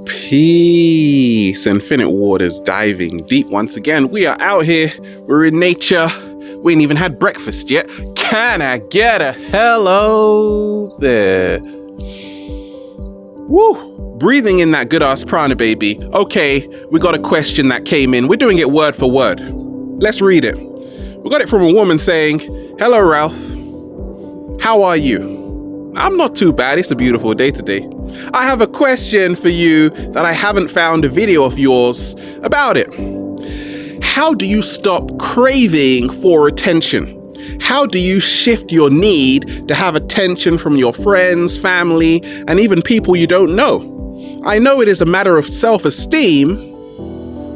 Peace, Infinite Waters diving deep once again. We are out here, we're in nature, we ain't even had breakfast yet. Can I get a hello there? Woo, breathing in that good ass prana, baby. Okay, we got a question that came in. We're doing it word for word. Let's read it. We got it from a woman saying, "Hello Ralph, how are you? I'm not too bad, it's a beautiful day today. I have a question for you that I haven't found a video of yours about it. How do you stop craving for attention? How do you shift your need to have attention from your friends, family, and even people you don't know? I know it is a matter of self-esteem,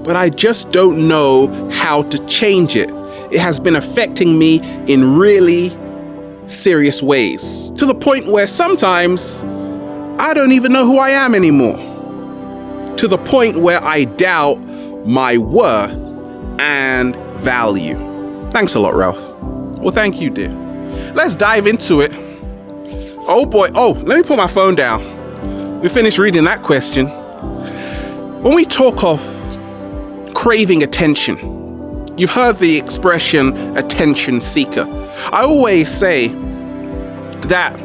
but I just don't know how to change it. It has been affecting me in really serious ways, to the point where sometimes I don't even know who I am anymore, to the point where I doubt my worth and value." Thanks a lot, Ralph. Well, thank you, dear. Let's dive into it. Oh boy. Oh, let me put my phone down. We finished reading that question. When we talk of craving attention, you've heard the expression attention seeker. I always say that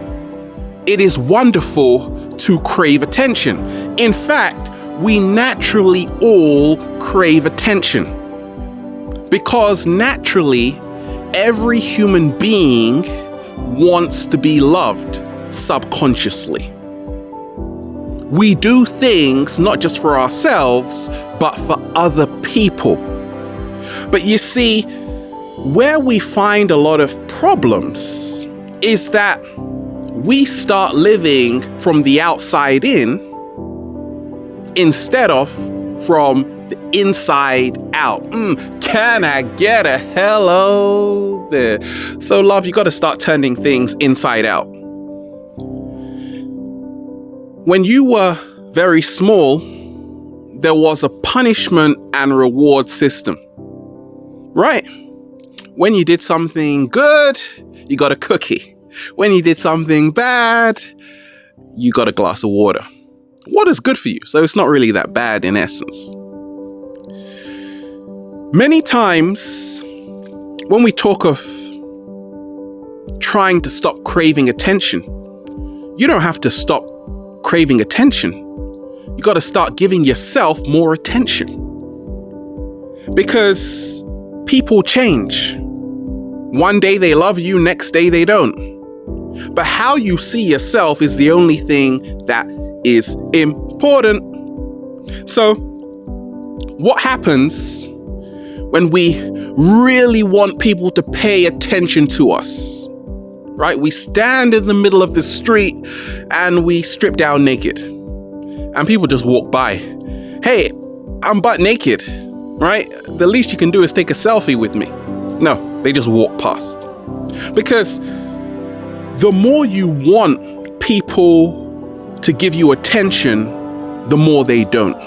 it is wonderful to crave attention. In fact, we naturally all crave attention because naturally every human being wants to be loved subconsciously. We do things not just for ourselves, but for other people. But you see, where we find a lot of problems is that we start living from the outside in instead of from the inside out. Can I get a hello there? So love, you got to start turning things inside out. When you were very small, there was a punishment and reward system, right? When you did something good, you got a cookie. When you did something bad, you got a glass of water. Water's good for you, so it's not really that bad in essence. Many times, when we talk of trying to stop craving attention, you don't have to stop craving attention. You got to start giving yourself more attention. Because people change. One day they love you, next day they don't. But how you see yourself is the only thing that is important. So, what happens when we really want people to pay attention to us? Right? We stand in the middle of the street and we strip down naked. And people just walk by. Hey, I'm butt naked. Right? The least you can do is take a selfie with me. No, they just walk past. Because the more you want people to give you attention, the more they don't.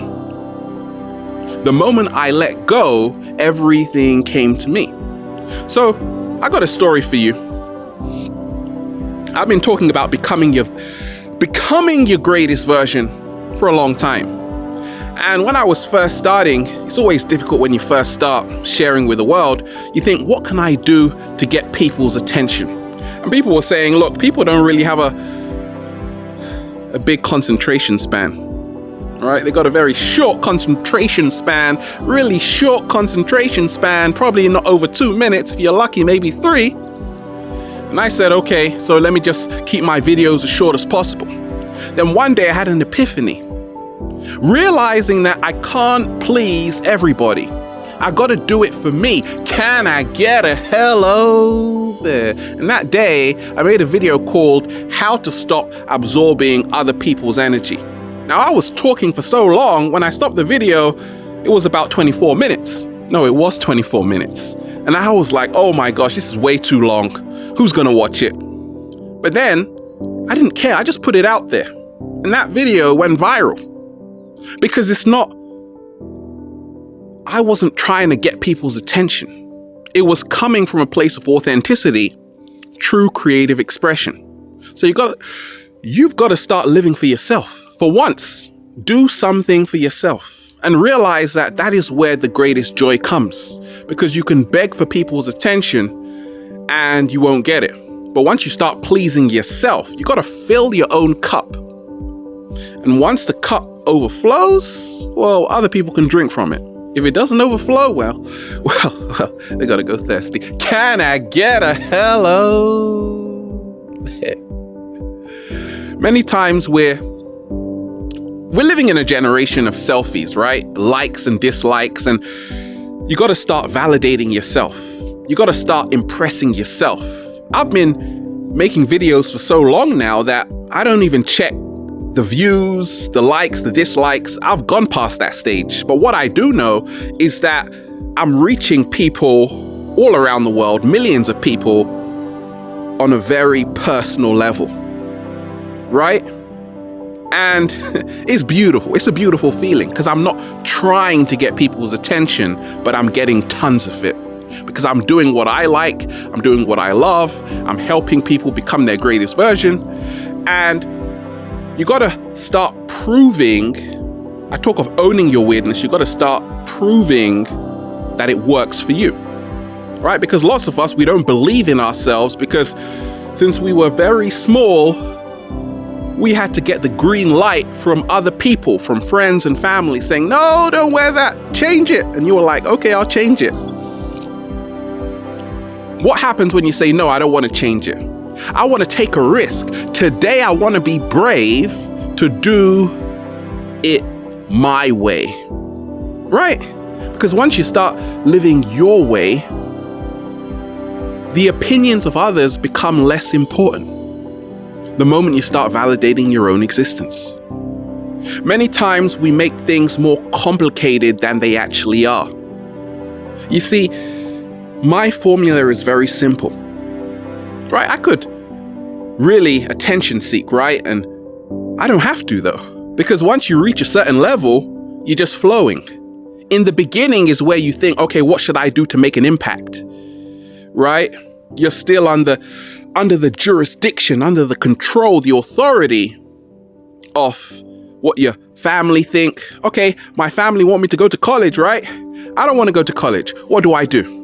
The moment I let go, everything came to me. So I got a story for you. I've been talking about becoming your greatest version for a long time. And when I was first starting, it's always difficult when you first start sharing with the world. You think, what can I do to get people's attention? And people were saying, look, people don't really have a big concentration span. All right, they got a very short concentration span, really short concentration span, probably not over 2 minutes. If you're lucky, maybe 3. And I said, okay, so let me just keep my videos as short as possible. Then one day I had an epiphany, realizing that I can't please everybody. I got to do it for me. Can I get a hello there? And that day, I made a video called How to Stop Absorbing Other People's Energy. Now, I was talking for so long, when I stopped the video, it was about 24 minutes. No, it was 24 minutes. And I was like, oh my gosh, this is way too long. Who's gonna watch it? But then, I didn't care. I just put it out there. And that video went viral. Because I wasn't trying to get people's attention. It was coming from a place of authenticity, true creative expression. So you've got to start living for yourself. For once, do something for yourself and realize that that is where the greatest joy comes, because you can beg for people's attention and you won't get it. But once you start pleasing yourself, you got to fill your own cup. And once the cup overflows, well, other people can drink from it. If it doesn't overflow, well, they got to go thirsty. Can I get a hello? Many times we're living in a generation of selfies, right? Likes and dislikes, and you got to start validating yourself. You got to start impressing yourself. I've been making videos for so long now that I don't even check the views, the likes, the dislikes. I've gone past that stage. But what I do know is that I'm reaching people all around the world, millions of people, on a very personal level, right? And it's beautiful. It's a beautiful feeling because I'm not trying to get people's attention, but I'm getting tons of it because I'm doing what I like. I'm doing what I love. I'm helping people become their greatest version. And you got to start proving, I talk of owning your weirdness. You got to start proving that it works for you, right? Because lots of us, we don't believe in ourselves because since we were very small, we had to get the green light from other people, from friends and family saying, no, don't wear that, change it. And you were like, okay, I'll change it. What happens when you say, no, I don't want to change it? I want to take a risk. Today, I want to be brave to do it my way, right? Because once you start living your way, the opinions of others become less important the moment you start validating your own existence. Many times we make things more complicated than they actually are. You see, my formula is very simple, right? I could really attention seek, right? And I don't have to though, because once you reach a certain level, you're just flowing. In the beginning is where you think, okay, what should I do to make an impact, right? You're still under the jurisdiction, under the control, the authority of what your family think. Okay, my family want me to go to college, right? I don't want to go to college. What do?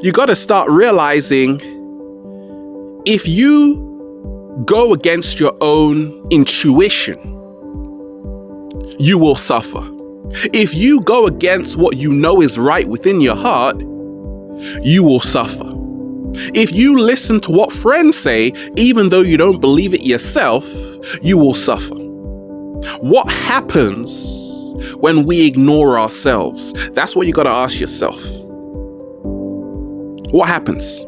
You got to start realizing if you go against your own intuition, you will suffer. If you go against what you know is right within your heart, you will suffer. If you listen to what friends say, even though you don't believe it yourself, you will suffer. What happens when we ignore ourselves? That's what you got to ask yourself. What happens?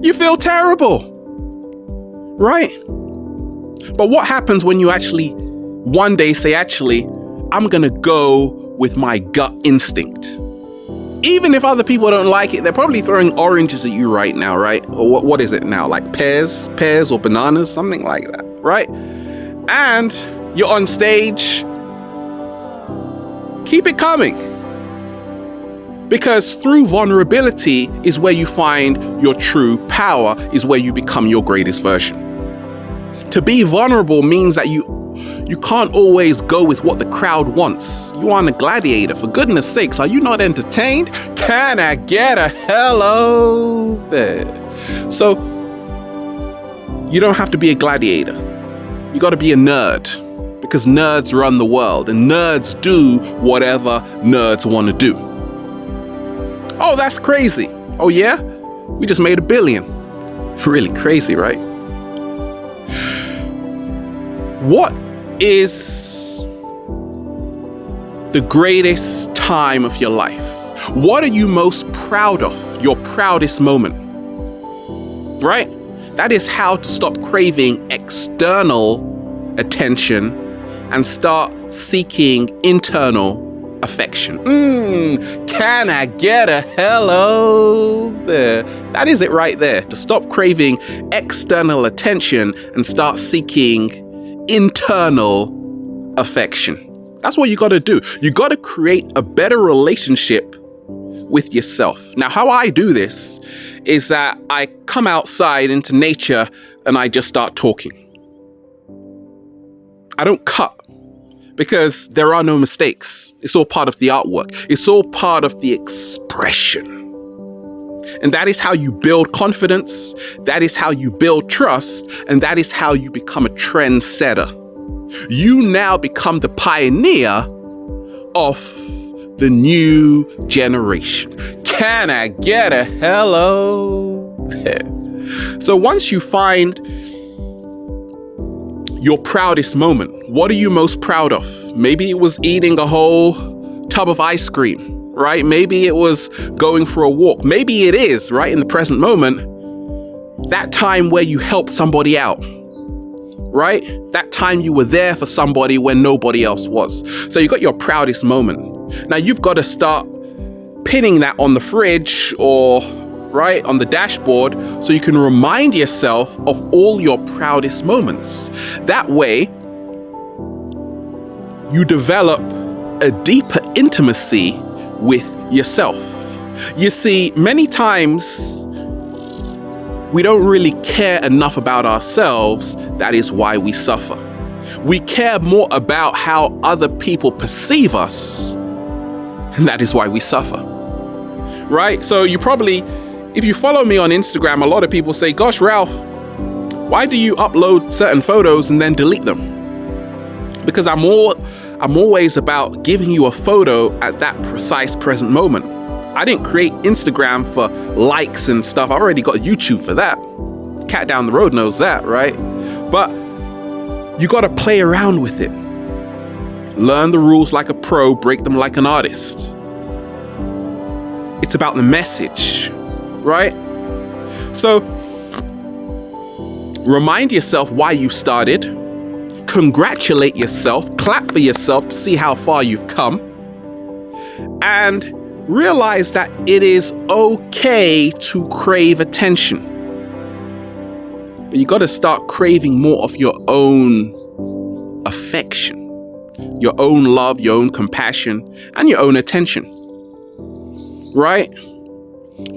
You feel terrible, right? But what happens when you actually one day say, actually, I'm going to go with my gut instinct? Even if other people don't like it, they're probably throwing oranges at you right now, right? Or what is it now? Like pears or bananas, something like that, right? And you're on stage. Keep it coming. Because through vulnerability is where you find your true power, is where you become your greatest version. To be vulnerable means that you can't always go with what the crowd wants. You aren't a gladiator. For goodness sakes, are you not entertained? Can I get a hello there? So you don't have to be a gladiator. You got to be a nerd, because nerds run the world and nerds do whatever nerds want to do. Oh, that's crazy. Oh yeah? We just made $1 billion. Really crazy, right? What is the greatest time of your life? What are you most proud of? Your proudest moment, right? That is how to stop craving external attention and start seeking internal affection. Can I get a hello there? That is it right there. To stop craving external attention and start seeking internal affection. That's what you got to do. You got to create a better relationship with yourself. Now, how I do this is that I come outside into nature and I just start talking. I don't cut because there are no mistakes. It's all part of the artwork. It's all part of the expression. And that is how you build confidence. That is how you build trust. And that is how you become a trendsetter. You now become the pioneer of the new generation. Can I get a hello? So once you find your proudest moment, what are you most proud of? Maybe it was eating a whole tub of ice cream, right? Maybe it was going for a walk. Maybe it is, right, in the present moment, that time where you helped somebody out, right? That time you were there for somebody when nobody else was. So you got your proudest moment. Now you've got to start pinning that on the fridge or right on the dashboard so you can remind yourself of all your proudest moments. That way you develop a deeper intimacy with yourself. You see, many times we don't really care enough about ourselves. That is why we suffer. We care more about how other people perceive us, and that is why we suffer. Right? So you probably, if you follow me on Instagram, a lot of people say, gosh, Ralph, why do you upload certain photos and then delete them? Because I'm always about giving you a photo at that precise present moment. I didn't create Instagram for likes and stuff. I already got YouTube for that. Cat down the road knows that, right? But you got to play around with it. Learn the rules like a pro, break them like an artist. It's about the message, right? So remind yourself why you started. Congratulate yourself. Clap for yourself to see how far you've come. And realize that it is okay to crave attention. But you got to start craving more of your own affection, your own love, your own compassion, and your own attention. Right?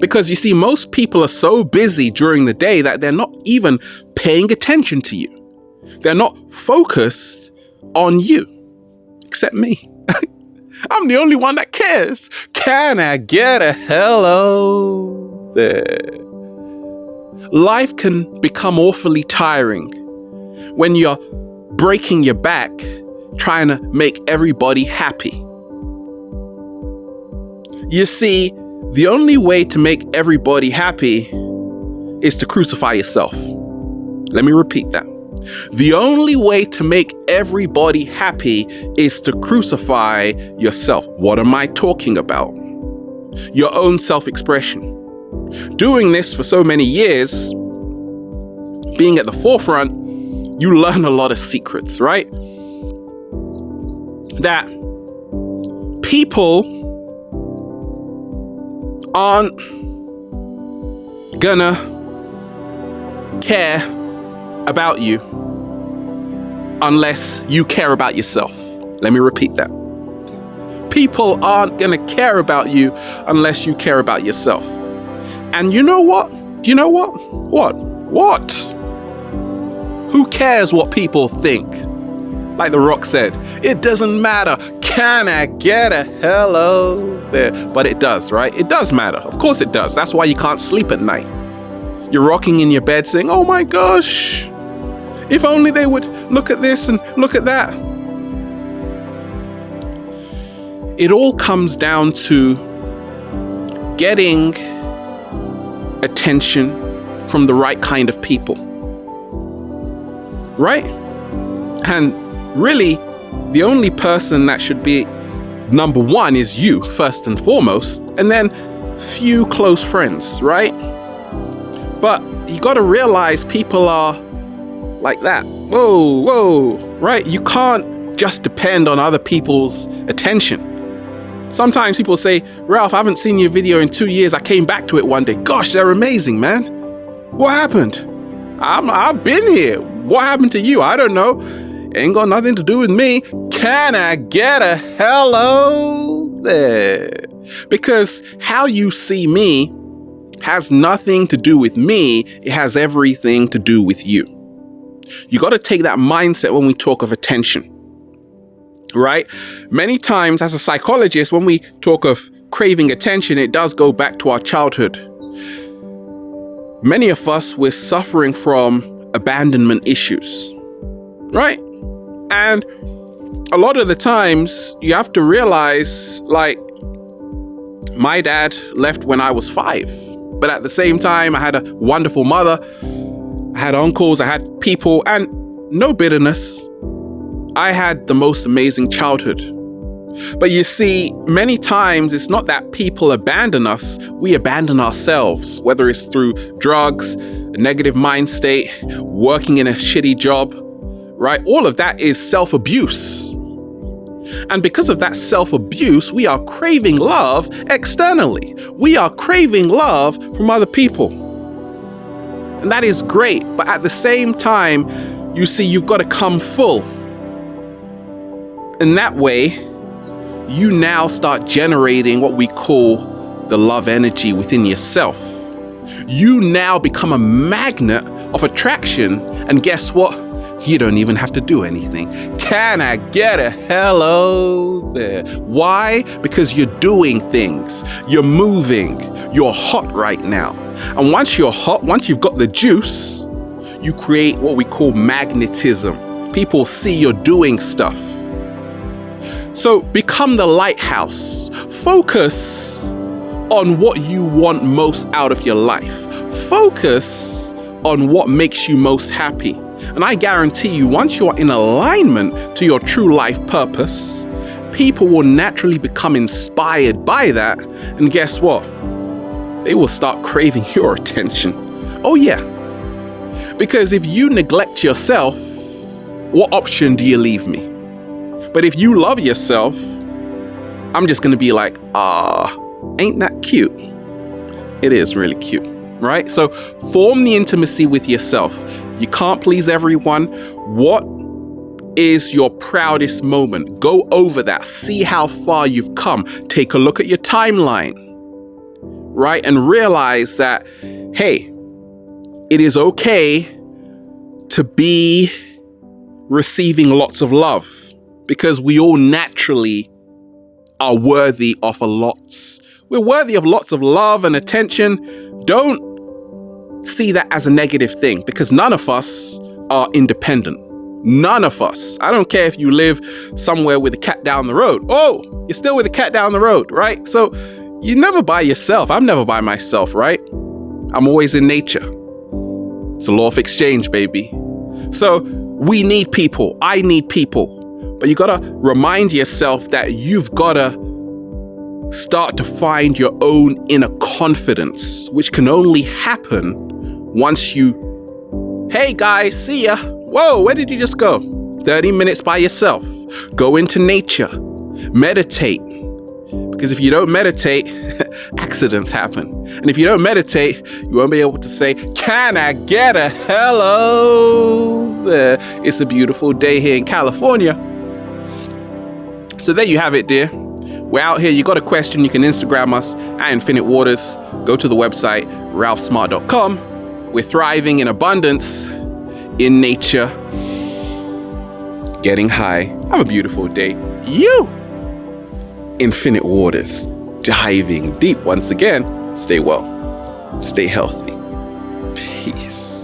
Because you see, most people are so busy during the day that they're not even paying attention to you. They're not focused on you, except me. I'm the only one that cares. Can I get a hello there? Life can become awfully tiring when you're breaking your back trying to make everybody happy. You see, the only way to make everybody happy is to crucify yourself. Let me repeat that. The only way to make everybody happy is to crucify yourself. What am I talking about? Your own self-expression. Doing this for so many years, being at the forefront, you learn a lot of secrets, right? That people aren't gonna care about you unless you care about yourself. Let me repeat that. People aren't gonna care about you unless you care about yourself. And you know what? You know what? What? Who cares what people think? Like The Rock said, it doesn't matter. Can I get a hello there? But it does, right? It does matter. Of course it does. That's why you can't sleep at night. You're rocking in your bed saying, oh my gosh, if only they would look at this and look at that. It all comes down to getting attention from the right kind of people, right? And really, the only person that should be number one is you, first and foremost, and then few close friends, right? But you got to realize people are like that. Whoa, right? You can't just depend on other people's attention. Sometimes people say, Ralph, I haven't seen your video in 2 years. I came back to it one day. Gosh, they're amazing, man. What happened? I've been here. What happened to you? I don't know. Ain't got nothing to do with me. Can I get a hello there? Because how you see me has nothing to do with me. It has everything to do with you. You got to take that mindset when we talk of attention, right? Many times as a psychologist, when we talk of craving attention, it does go back to our childhood. Many of us, we're suffering from abandonment issues, right? And a lot of the times you have to realize, like, my dad left when I was 5, but at the same time, I had a wonderful mother. I had uncles, I had people, and no bitterness. I had the most amazing childhood. But you see, many times it's not that people abandon us, we abandon ourselves, whether it's through drugs, a negative mind state, working in a shitty job, right? All of that is self-abuse. And because of that self-abuse, we are craving love externally. We are craving love from other people. And that is great. But at the same time, you see, you've got to come full. In that way, you now start generating what we call the love energy within yourself. You now become a magnet of attraction. And guess what? You don't even have to do anything. Can I get a hello there? Why? Because you're doing things. You're moving. You're hot right now. And once you're hot, once you've got the juice, you create what we call magnetism. People see you're doing stuff. So become the lighthouse. Focus on what you want most out of your life. Focus on what makes you most happy. And I guarantee you, once you are in alignment to your true life purpose, people will naturally become inspired by that. And guess what? They will start craving your attention. Oh yeah. Because if you neglect yourself, what option do you leave me? But if you love yourself, I'm just going to be like, ain't that cute? It is really cute, right? So form the intimacy with yourself. You can't please everyone. What is your proudest moment? Go over that. See how far you've come. Take a look at your timeline, right? And realize that, hey, it is okay to be receiving lots of love because we all naturally are worthy of we're worthy of lots of love and attention. Don't see that as a negative thing because none of us are independent. None of us. I don't care if you live somewhere with a cat down the road. Oh, you're still with a cat down the road, right? So you're never by yourself. I'm never by myself, right? I'm always in nature. It's a law of exchange, baby. So we need people. I need people. But you gotta remind yourself that you've gotta start to find your own inner confidence, which can only happen once you, hey guys, see ya. Whoa, where did you just go? 30 minutes by yourself. Go into nature. Meditate. Because if you don't meditate, accidents happen. And if you don't meditate, you won't be able to say, can I get a hello there? It's a beautiful day here in California. So there you have it, dear. We're out here. You got a question, you can Instagram us at Infinite Waters. Go to the website, ralphsmart.com. We're thriving in abundance, in nature, getting high. Have a beautiful day. You, Infinite Waters, diving deep once again. Stay well. Stay healthy. Peace.